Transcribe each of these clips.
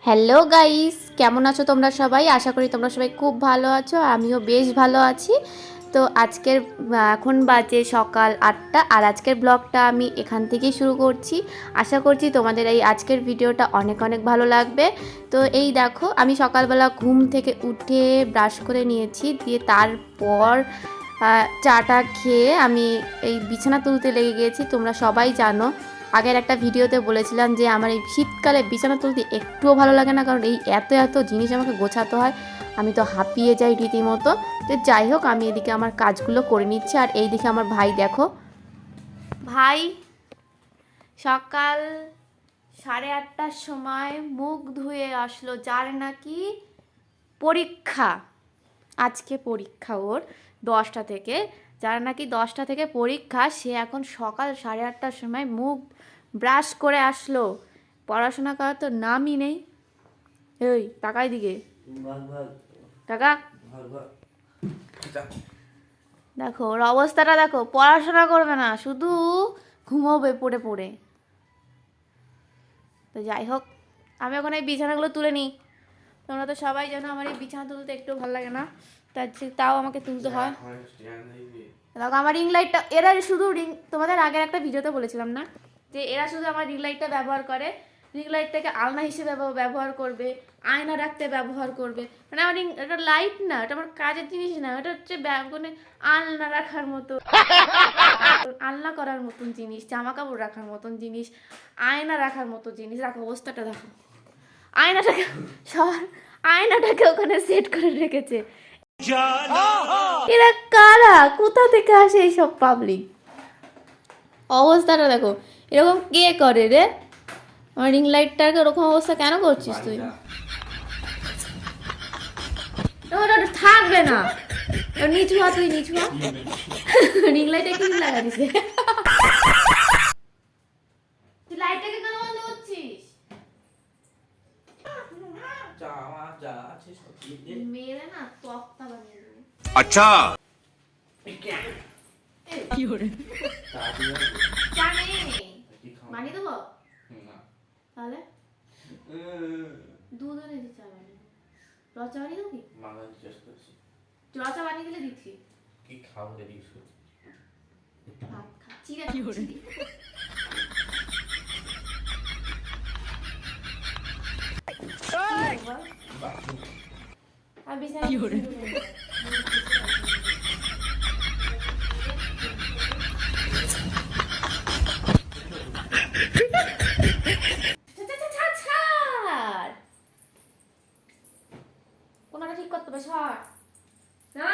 Hello guys, কেমন আছো তোমরা সবাই? আশা করি তোমরা সবাই খুব ভালো আছো। আমিও বেশ ভালো আছি। তো আজকের এখন বাজে সকাল 8টা, আর আজকের ব্লগটা আমি এখান থেকেই শুরু করছি। আশা করছি তোমাদের এই আজকের ভিডিওটা অনেক অনেক ভালো লাগবে। তো এই দেখো, আমি সকালবেলা ঘুম থেকে উঠে ব্রাশ করে নিয়েছি, দিয়ে তারপর চাটা খেয়ে আমি এই বিছানা তুলতে লেগে গিয়েছি। তোমরা সবাই জানো, আগের একটা ভিডিওতে বলেছিলাম যে আমার এই শীতকালে বিছানা তুলতে একটুও ভালো লাগে না, কারণ এই এত এত জিনিস আমাকে গোছাতে হয়, আমি তো হাঁপিয়ে যাই রীতিমতো। তো যাই হোক, আমি এদিকে আমার কাজগুলো করে নিচ্ছি। আর এই দিকে আমার ভাই দেখো, ভাই সকাল 8:30টার সময় মুখ ধুয়ে আসলো, যার নাকি পরীক্ষা। আজকে পরীক্ষা ওর 10টা থেকে, যার নাকি 10টা থেকে পরীক্ষা, সে এখন সকাল 8:30টার সময় মুখ ব্রাশ করে আসলো। পড়াশোনা করার তো নামই নেই। এই টাকাই দিকে টাকা দেখো, ওর অবস্থাটা দেখো, পড়াশোনা করবে না, শুধু ঘুমোবে পড়ে পড়ে। তো যাই হোক, আমি এখন এই বিছানাগুলো তুলে নিই। তোমরা তো সবাই জানো আমার এই বিছানা তুলতে একটু ভালো লাগে না, তাও আমাকে তুলতে হয়। দেখো আমার রিং লাইটটা, এরা শুধু তোমাদের আগের একটা ভিডিওতে বলেছিলাম না যে এরা শুধু আমার রিং লাইটটা ব্যবহার করে, রিং লাইটটাকে আলনা হিসেবে ব্যবহার করবে, আয়না রাখতে ব্যবহার করবে। মানে আমার এটা লাইট না, এটা আমার কাজের জিনিস না, এটা হচ্ছে মানে আলনা রাখার মতো, আলনা করার মতন জিনিস, জামা কাপড় রাখার মতন জিনিস, আয়না রাখার মতো জিনিস। রাখো, অবস্থাটা দেখো, আয়নাটাকে আয়নাটাকে ওখানে সেট করে রেখেছে। এরা কারা, কোথা থেকে আসে এইসব পাবলিক? অবস্থাটা দেখো, এরকম কে করে রে? আমার রিং লাইটটাকে ওরকম অবস্থা কেন করছিস তুই? থাকবে না, নিচু হা, তুই নিচু হা। রিং লাইটে কি লাগা দিছে? তুই লাইটটাকে কেন বন্ধ করছিস? মেরে না তক্তা বানিয়ে দেবো। আচ্ছা কি করে বানিয়ে দেবো? তাহলে দুধ এনেছি, চা বানিয়ে দেবো। রচা বানিয়ে দেবো কি? রচা বানিয়ে দিলে দিচ্ছি। কি খাবো রে দিছো? ভাত খাচ্ছি রে। কি করে আর বিছানা কি করে? কোনটা ঠিক করতে হবে, সর না।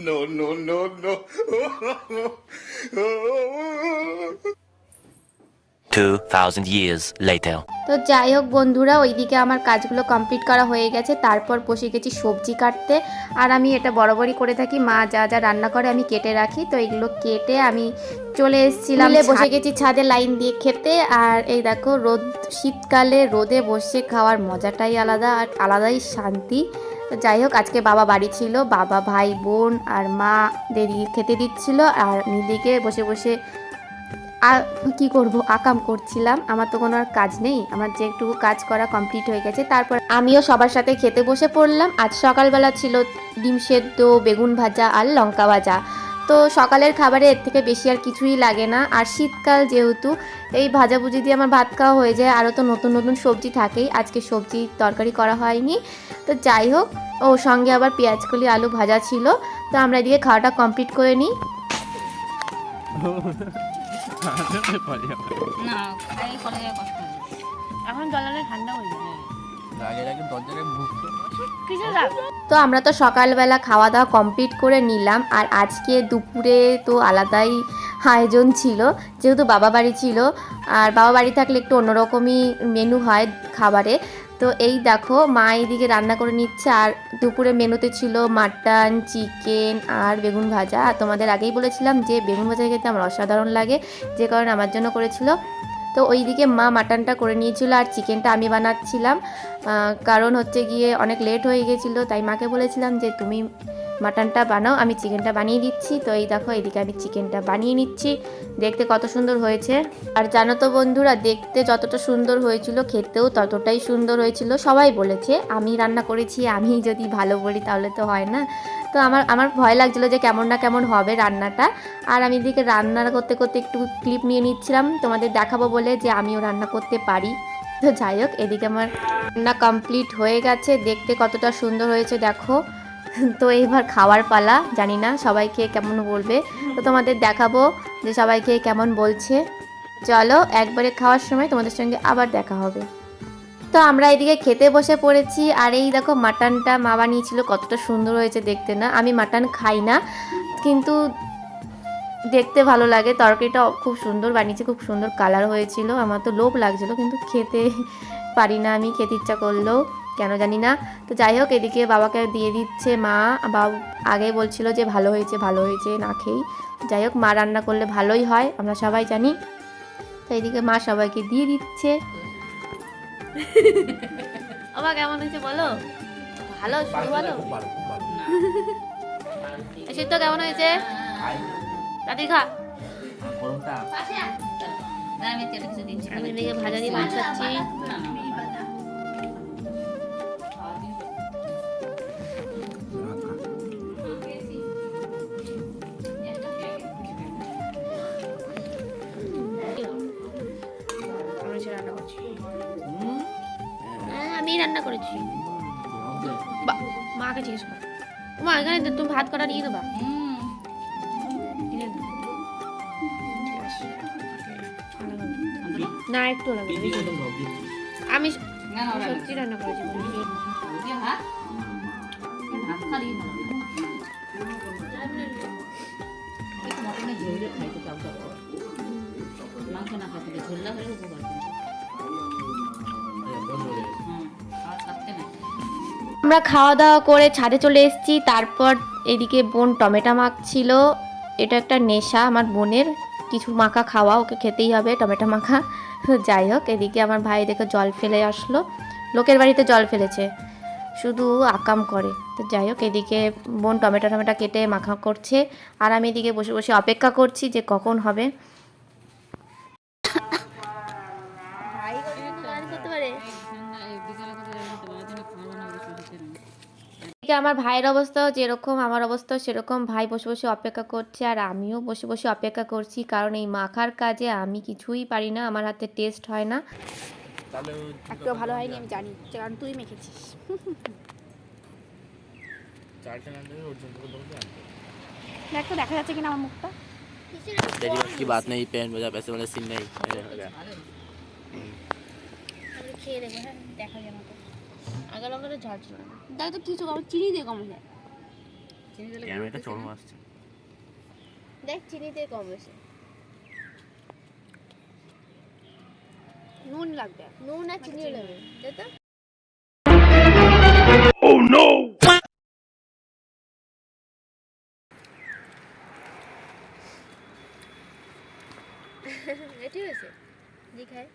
No, no, no, no. 2000 years later. তো যাই হোক বন্ধুরা, ওইদিকে আমার কাজগুলো কমপ্লিট করা হয়ে গেছে, তারপর বসে গেছি সবজি কাটতে। আর আমি এটা বরাবরই করে থাকি, মা যা যা রান্না করে আমি কেটে রাখি। তো এগুলো কেটে আমি চলে এসেছিলাম, বসে গেছি ছাদে লাইন দিয়ে খেতে। আর এই দেখো, রোদ, শীতকালে রোদে বসে খাওয়ার মজাটাই আলাদা, আর আলাদাই শান্তি। তো যাই হোক, আজকে বাবা বাড়ি ছিল, বাবা, ভাই, বোন আর মা দেরি খেতে দিচ্ছিল, আর দিকে বসে বসে আর কি করব, আকাম করছিলাম। আমার তো কোনো আর কাজ নেই, আমার যে একটু কাজ করা কমপ্লিট হয়ে গেছে। তারপর আমিও সবার সাথে খেতে বসে পড়লাম। আজ সকালবেলা ছিল ডিম সেদ্ধ, বেগুন ভাজা আর লঙ্কা ভাজা। তো সকালের খাবারে এর থেকে বেশি আর কিছুই লাগে না। আর শীতকাল যেহেতু, এই ভাজাভুজি দিয়ে আমার ভাত খাওয়া হয়ে যায়। আরও তো নতুন নতুন সবজি থাকেই, আজকে সবজি তরকারি করা হয়নি। তো যাই হোক, ও সঙ্গে আবার পেঁয়াজকলি আলু ভাজা ছিল। তো আমরা এদিকে খাওয়াটা কমপ্লিট করে নিই। না খাই কলেজে কষ্ট হবে, এখন জলালে ঠান্ডা হয়ে যাবে। তো আমরা তো সকালবেলা খাওয়া দাওয়া কমপ্লিট করে নিলাম। আর আজকে দুপুরে তো আলাদাই আয়োজন ছিল, যেহেতু বাবা বাড়ি ছিল। আর বাবা বাড়ি থাকলে একটু অন্যরকমই মেনু হয় খাবারে। তো এই দেখো, মা এইদিকে রান্না করে নিচ্ছে। আর দুপুরে মেনুতে ছিল মাটন, চিকেন আর বেগুন ভাজা। আর তোমাদের আগেই বলেছিলাম যে বেগুন ভাজা খেতে আমার অসাধারণ লাগে, যে কারণে আমার জন্য করেছিল। তো ওইদিকে মা মাটনটা করে নিয়েছিল, আর চিকেনটা আমি বানাচ্ছিলাম। কারণ হচ্ছে গিয়ে অনেক লেট হয়ে গেছিলো, তাই মাকে বলেছিলাম যে তুমি মাটনটা বানাও, আমি চিকেনটা বানিয়ে দিচ্ছি। তো এই দেখো এদিকে আমি চিকেনটা বানিয়ে নিচ্ছি। দেখতে কত সুন্দর হয়েছে। আর জানো তো বন্ধুরা, দেখতে যতটা সুন্দর হয়েছিল খেতেও ততটাই সুন্দর হয়েছিল। সবাই বলেছে আমি রান্না করেছি, আমি যদি ভালো বলি তাহলে তো হয় না। তো আমার ভয় লাগছিলো যে কেমন না কেমন হবে রান্নাটা। আর আমি এদিকে রান্না করতে করতে একটু ক্লিপ নিয়ে নিচ্ছিলাম তোমাদের দেখাবো বলে যে আমিও রান্না করতে পারি। তো যাই হোক, এদিকে আমার রান্না কমপ্লিট হয়ে গেছে। দেখতে কতটা সুন্দর হয়েছে দেখো। তো এইবার খাওয়ার পালা, জানি না সবাই খেয়ে কেমন বলবে, তো তোমাদের দেখাবো যে সবাই খেয়ে কেমন বলছে। চলো একবারে খাওয়ার সময় তোমাদের সঙ্গে আবার দেখা হবে। তো আমরা এদিকে খেতে বসে পড়েছি। আর এই দেখো মাটনটা মা বানিয়েছিল, কতটা সুন্দর হয়েছে দেখতে না। আমি মাটন খাই না, কিন্তু দেখতে ভালো লাগে। তরকারিটা খুব সুন্দর বানিয়েছে, খুব সুন্দর কালার হয়েছিল। আমার তো লোভ লাগছিল, কিন্তু খেতে পারি না আমি, খেতে ইচ্ছা করলেও কেন জানি না। তো যাই হোক, এদিকে বাবাকে দিয়ে দিচ্ছে মা। বাবু আগে বলছিল যে ভালো হয়েছে ভালো হয়েছে না খেয়েই। যাই হোক, মা রান্না করলে ভালোই হয়, আমরা সবাই জানি। তো এদিকে মা সবাইকে দিয়ে দিচ্ছে। বাবা কেমন হয়েছে বলো? ভালো, শুধু ভালো। সিদ্ধ কেমন হয়েছে? রাতি খা। আমি এদিকে ভাজা দিয়ে মাছ খাচ্ছি। আমি রান্না করেছি। মাকে জিজ্ঞেস কর, মা এখানে তুমি ভাত কটা নিয়ে দেবা? না একটু লাগবে, আমি সবজি রান্না করেছি। আমরা খাওয়া দাওয়া করে ছাদে চলে এসেছি। তারপর এদিকে বোন টমেটো মাখছিল। এটা একটা নেশা আমার বোনের, কিছু মাখা খাওয়া, ওকে খেতেই হবে টমেটো মাখা। যাই হোক, এদিকে আমার ভাই দেখে জল ফেলে আসলো, লোকের বাড়িতে জল ফেলেছে, শুধু আকাম করে। তো যাই হোক, এদিকে বোন টমেটো কেটে মাখা করছে, আর আমি এদিকে বসে বসে অপেক্ষা করছি যে কখন হবে। আমার ভাইয়ের অবস্থাও যেরকম আমার অবস্থাও সেরকম, ভাই বসে বসে অপেক্ষা করছে আর আমিও বসে বসে অপেক্ষা করছি, কারণ এই মাখার কাজে আমি কিছুই পারি না, আমার হাতে টেস্ট হয় না। একটু ভালো হয়নি আমি জানি, কারণ তুই মেখেছিস। দেখ তো দেখা যাচ্ছে কিনা আমার মুখটা। तेरी बस की बात नहीं, पेन बजा पैसे वाला सीन नहीं। খেয়ে দেখবো, হ্যাঁ দেখা যায় আমাকে। আগে লঙ্কাটা ঝাল ছিল না, দেখ তো কিছু কম, চিনি দিয়ে কম হয়েছে। চিনি দিলে ক্যামেরাটা চড়ো আসছে, দেখ চিনি দিয়ে কম হয়েছে। নুন লাগবে, নুন আর চিনি লাগবে, দেখ তো। Oh no! এটি হয়েছে দেখায়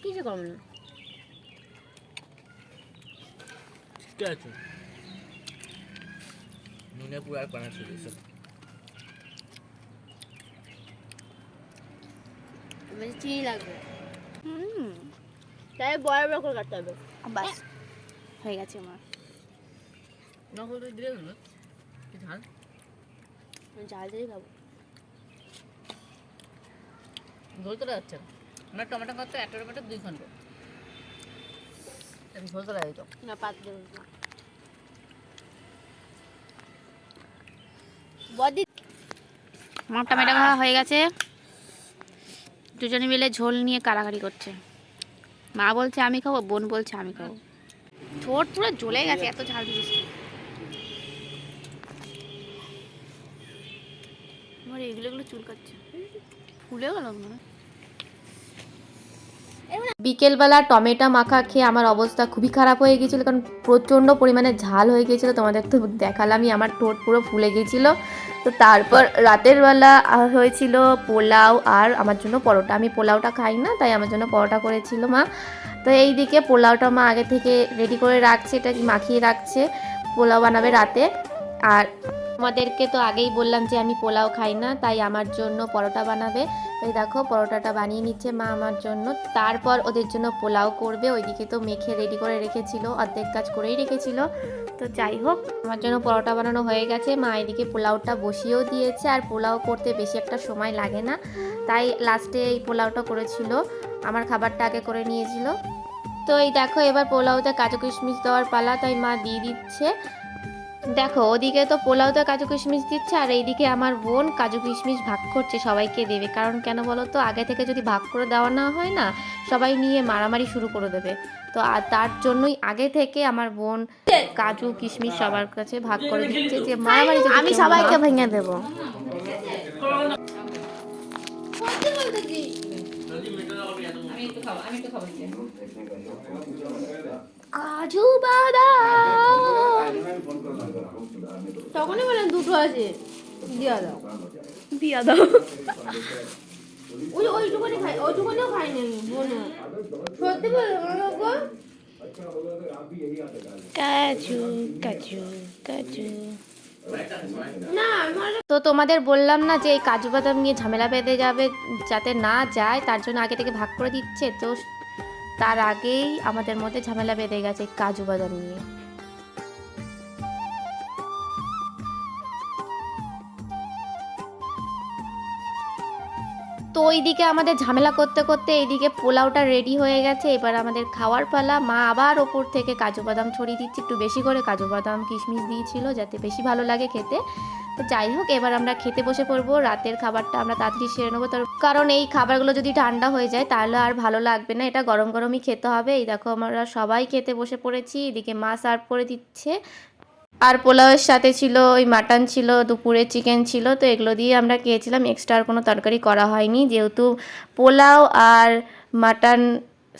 কিছু কম না। ঠিক আছে নুনে পুরো পানা চলে এসে চিনি লাগবে। তাই বড় বড় করে কাটতে হবে, বাস হয়ে গেছে আমার। নকল দিলে হলো ঝাল, ঝাল দিয়ে খাবো। ঝোল তোলা যাচ্ছে না, আমরা টমেটো খাচ্ছি, একটা টমেটো 2 খন্ড, ঝোল তোলা দিত না, পাত দেবো না বদি। আমার টমেটো খাওয়া হয়ে গেছে, দুজনে মিলে ঝোল নিয়ে কাড়াকাড়ি করছে। মা বলছে আমি খাবো, বোন বলছে আমি খাবো। ঠোঁট পুরো জ্বলে গেছে, এত ঝাল দিয়েছিস। আমার এগুলো চুলকাচ্ছে, ফুলেও গেল মনে হয়। বিকেলবেলা টমেটো মাখা খেয়ে আমার অবস্থা খুবই খারাপ হয়ে গিয়েছিলো, কারণ প্রচণ্ড পরিমাণে ঝাল হয়ে গিয়েছিলো। তোমাদের তো দেখালামই, আমার ঠোঁট পুরো ফুলে গিয়েছিলো। তো তারপর রাতের বেলা হয়েছিল পোলাও আর আমার জন্য পরোটা। আমি পোলাওটা খাই না, তাই আমার জন্য পরোটা করেছিল মা। তো এইদিকে পোলাওটা মা আগে থেকে রেডি করে রাখছে, এটা কি মাখিয়ে রাখছে, পোলাও বানাবে রাতে। আর আমাদেরকে তো আগেই বললাম যে আমি পোলাও খাই না, তাই আমার জন্য পরোটা বানাবে। এই দেখো পরোটাটা বানিয়ে নিচ্ছে মা আমার জন্য, তারপর ওদের জন্য পোলাও করবে। ওইদিকে তো মেখে রেডি করে রেখেছিল, অর্ধেক কাজ করেই রেখেছিল। তো যাই হোক, আমার জন্য পরোটা বানানো হয়ে গেছে, মা এদিকে পোলাওটা বসিয়েও দিয়েছে। আর পোলাও করতে বেশি একটা সময় লাগে না, তাই লাস্টে এই পোলাওটা করেছিল, আমার খাবারটা আগে করে নিয়েছিল। তো এই দেখো এবার পোলাওতে কাজু কিশমিশ দেওয়ার পালা, তাই মা দিয়ে দিচ্ছে। দেখো ওদিকে তো পোলাওতে কাজু কিশমিশ দিচ্ছে, আর এইদিকে আমার বোন কাজু কিশমিশ ভাগ করছে, সবাইকে দেবে। কারণ কেন বলো তো, আগে থেকে যদি ভাগ করে দেওয়া না হয় না, সবাই নিয়ে মারামারি শুরু করে দেবে। তো আর তার জন্যই আগে থেকে আমার বোন কাজু কিশমিশ সবার কাছে ভাগ করে দিচ্ছে, যে মারামারি আমি সবাইকে ভেঙে দেবো। কাজু বাদাম তখনই বলেন দুটো আছে দিয়া দাও দিয়া দাও। ওইটুকুনি খাই, ওইটুকুনিও খাই না বোনো, সত্যি বলো গো। কাজু কাজু কাজু। না তো তোমাদের বললাম না যে এই কাজু বাদাম নিয়ে ঝামেলা বেঁধে যাবে, যাতে না যায় তার জন্য আগে থেকে ভাগ করে দিচ্ছে। তো তার আগেই আমাদের মধ্যে ঝামেলা বেঁধে গেছে কাজু বাদাম নিয়ে। তো ওইদিকে আমাদের ঝামেলা করতে করতে এইদিকে পোলাওটা রেডি হয়ে গেছে, এবার আমাদের খাওয়ার পালা। মা আবার ওপর থেকে কাজু বাদাম ছড়িয়ে দিচ্ছে, একটু বেশি করে কাজু বাদাম কিশমিশ দিয়েছিল যাতে বেশি ভালো লাগে খেতে। তো যাই হোক, এবার আমরা খেতে বসে পড়বো। রাতের খাবারটা আমরা তাড়াতাড়ি সেরে নেবো, কারণ এই খাবারগুলো যদি ঠান্ডা হয়ে যায় তাহলে আর ভালো লাগবে না, এটা গরম গরমই খেতে হবে। এই দেখো আমরা সবাই খেতে বসে পড়েছি, এদিকে মা সার্ভ করে দিচ্ছে। আর পোলাওয়ের সাথে ছিল ওই মাটন ছিল, দুপুরে চিকেন ছিল, তো এগুলো দিয়ে আমরা খেয়েছিলাম। এক্সট্রা আর কোনো তরকারি করা হয়নি, যেহেতু পোলাও আর মাটন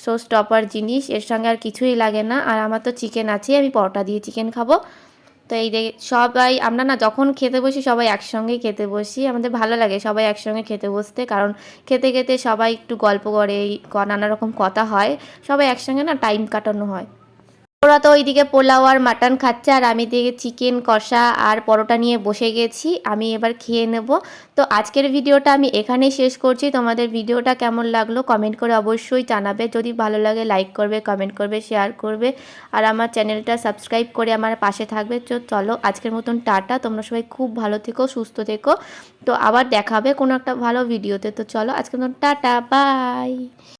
শো স্টপার জিনিস, এর সঙ্গে আর কিছুই লাগে না। আর আমার তো চিকেন আছে, আমি পরোটা দিয়ে চিকেন খাবো। তো এই যে সবাই আমরা না যখন খেতে বসি সবাই একসঙ্গেই খেতে বসি, আমাদের ভালো লাগে সবাই একসঙ্গে খেতে বসতে, কারণ খেতে খেতে সবাই একটু গল্প করে, নানা রকম কথা হয়, সবাই একসঙ্গে না টাইম কাটানো হয়। ওরা তো ওইদিকে পোলাও আর মাটন খাচ্ছে, আর আমি দিকে চিকেন কষা আর পরোটা নিয়ে বসে গেছি, আমি এবার খেয়ে নেব। তো আজকের ভিডিওটা আমি এখানেই শেষ করছি। তোমাদের ভিডিওটা কেমন লাগলো কমেন্ট করে অবশ্যই জানাবে, যদি ভালো লাগে লাইক করবে, কমেন্ট করবে, শেয়ার করবে, আর আমার চ্যানেলটা সাবস্ক্রাইব করে আমার পাশে থাকবে। তো চলো আজকের মতন টাটা, তোমরা সবাই খুব ভালো থেকো, সুস্থ থেকো। তো আবার দেখা হবে কোনো একটা ভালো ভিডিওতে। তো চলো আজকের মতন টাটা, বাই।